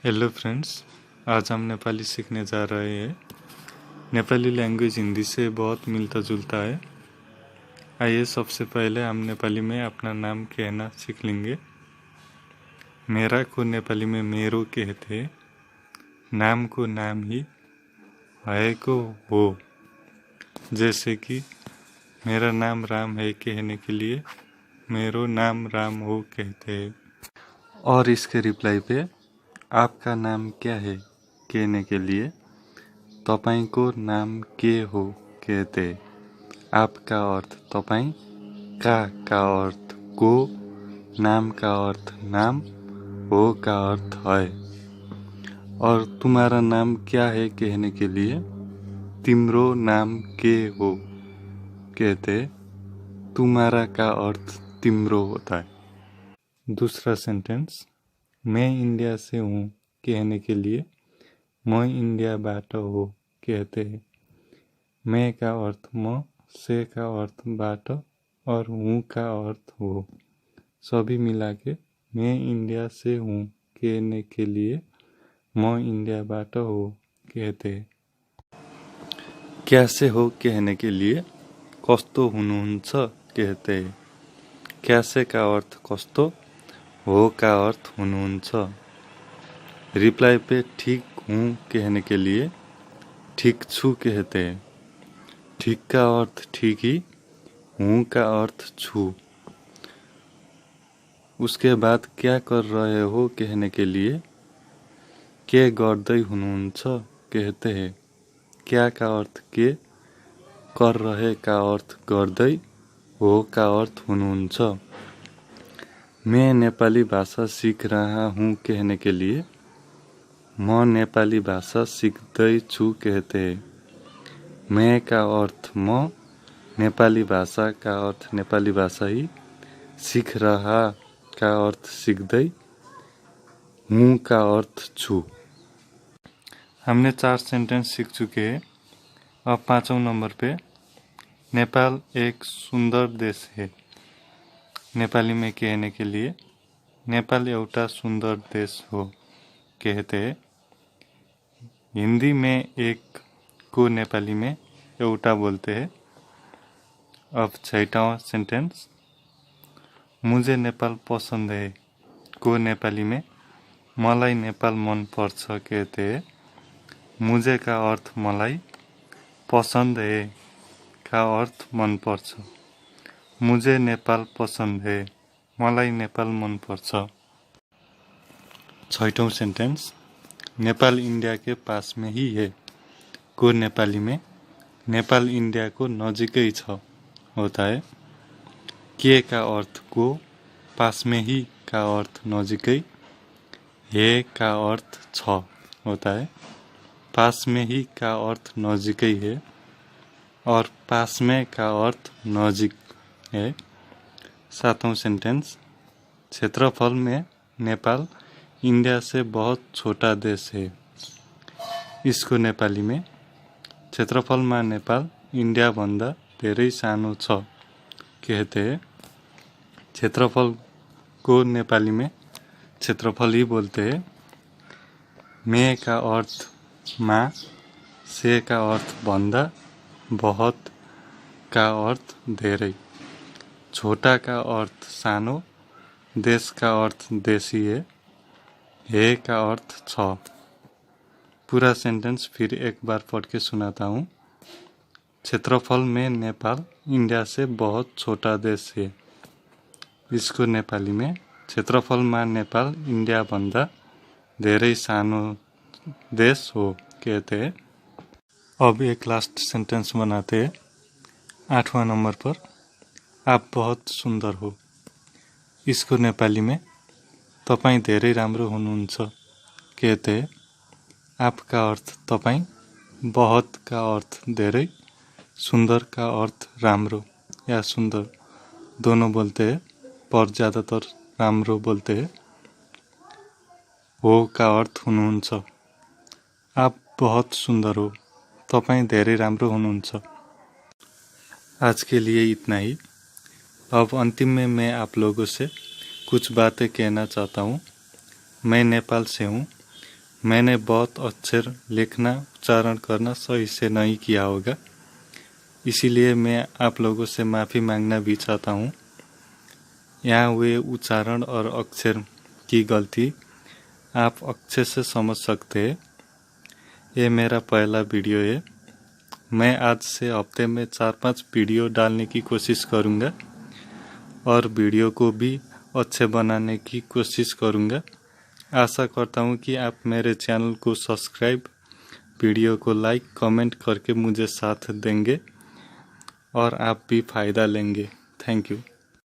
Hello friends, आज हम नेपाली सीखने जा रहे हैं। नेपाली लैंग्वेज हिंदी से बहुत मिलता जुलता है। आइए सबसे पहले हम नेपाली में अपना नाम कहना सीख लेंगे। मेरा को नेपाली में मेरो कहते, नाम को नाम ही, है को हो। जैसे कि मेरा नाम राम है कहने के लिए मेरो नाम राम हो कहते हैं। और इसके रिप्लाई पे आपका नाम क्या है कहने के लिए तपाईको नाम के हो कहते। आपका अर्थ तपाईं, का अर्थ को, नाम का अर्थ नाम, हो का अर्थ है। और तुम्हारा नाम क्या है कहने के लिए तिम्रो नाम के हो कहते। तुम्हारा का अर्थ तिम्रो होता है। दूसरा सेंटेंस, मैं इंडिया से हूँ कहने के लिए म इन्डियाबाट हो कहते हैं। मैं का अर्थ म, से का अर्थ बाट और हूँ का अर्थ हो। सभी मिला के मैं इंडिया से हूँ कहने के लिए म इन्डियाबाट हो कहते हैं। कैसे हो कहने के लिए कस्तो हुनुहुन्छ कहते हैं। कैसे का अर्थ कस्तो, हो का अर्थ हुनुहुन्छ। रिप्लाई पे ठीक हूँ कहने के लिए ठीक छु कहते हैं। ठीक का अर्थ ठीक ही, हूँ का अर्थ छु। उसके बाद क्या कर रहे हो कहने के लिए के गर्दै हुनुहुन्छ कहते हैं। क्या का अर्थ के, कर रहे का अर्थ गर्दै, हो का अर्थ हुनुहुन्छ। मैं नेपाली भाषा सीख रहा हूँ कहने के लिए म नेपाली भाषा सिक्दैछु कहते हैं। मैं का अर्थ म, नेपाली भाषा का अर्थ नेपाली भाषा ही, सीख रहा का अर्थ सिक्दै, हूँ का अर्थ छु। हमने 4 सेंटेंस सीख चुके हैं। अब 5वां नंबर पे नेपाल एक सुंदर देश है नेपाली में कहने के लिए नेपाल एउटा सुंदर देश हो कहते हैं। हिंदी में एक को नेपाली में एउटा बोलते हैं। अब 6वां सेंटेंस, मुझे नेपाल पसंद है को नेपाली में मलाई नेपाल मन पर्छ कहते हैं। मुझे का अर्थ मलाई, पसंद है का अर्थ मन पर्छ। मुझे नेपाल पसंद है, मलाई नेपाल मन पर्छ। 6वां सेंटेंस, नेपाल इंडिया के पास में ही है को नेपाली में नेपाल इंडिया को नजिकै छ होता है। के का अर्थ को, पास में ही का अर्थ नजिकै, है का अर्थ छ होता है। पास में ही का अर्थ नजिकै है और पास में का अर्थ नजिक है। 7वां सेंटेंस, क्षेत्रफल में नेपाल इंडिया से बहुत छोटा देश है। इसको नेपाली में क्षेत्रफलमा नेपाल इंडिया भन्दा धेरै सानो छ कहते हैं। क्षेत्रफल को नेपाली में क्षेत्रफल ही बोलते हैं। में का अर्थ मा, से का अर्थ भन्दा, बहुत का अर्थ धेरै, छोटा का अर्थ सानो, देश का अर्थ देशी है का अर्थ छ। पूरा सेंटेंस फिर एक बार पढ़ के सुनाता हूँ। क्षेत्रफल में नेपाल इंडिया से बहुत छोटा देश है। इसको नेपाली में क्षेत्रफल में नेपाल इंडिया भन्दा धेरै सानो देश हो कहते हैं। अब एक लास्ट सेंटेंस बनाते हैं। 8वां नंबर पर, आप बहुत सुंदर हो। इसको नेपाली में तपाईं धेरै राम्रो हुनुहुन्छ कहते हैं। आप का अर्थ तपाईं, बहुत का अर्थ धेरै, सुंदर का अर्थ राम्रो या सुंदर दोनों बोलते हैं, पर ज़्यादातर राम्रो बोलते हैं। हो का अर्थ हुनुहुन्छ। आप बहुत सुंदर हो, तपाईं धेरै राम्रो हुनुहुन्छ। आज के लिए इतना ही। अब अंतिम में मैं आप लोगों से कुछ बातें कहना चाहता हूँ। मैं नेपाल से हूँ। मैंने बहुत अक्षर लिखना उच्चारण करना सही से नहीं किया होगा, इसीलिए मैं आप लोगों से माफ़ी मांगना भी चाहता हूँ। यहाँ हुए उच्चारण और अक्षर की गलती आप अच्छे से समझ सकते हैं। ये मेरा पहला वीडियो है। मैं आज से हफ्ते में 4-5 वीडियो डालने की कोशिश करूँगा और वीडियो को भी अच्छे बनाने की कोशिश करूँगा। आशा करता हूँ कि आप मेरे चैनल को सब्सक्राइब, वीडियो को लाइक, कमेंट करके मुझे साथ देंगे और आप भी फ़ायदा लेंगे। Thank you.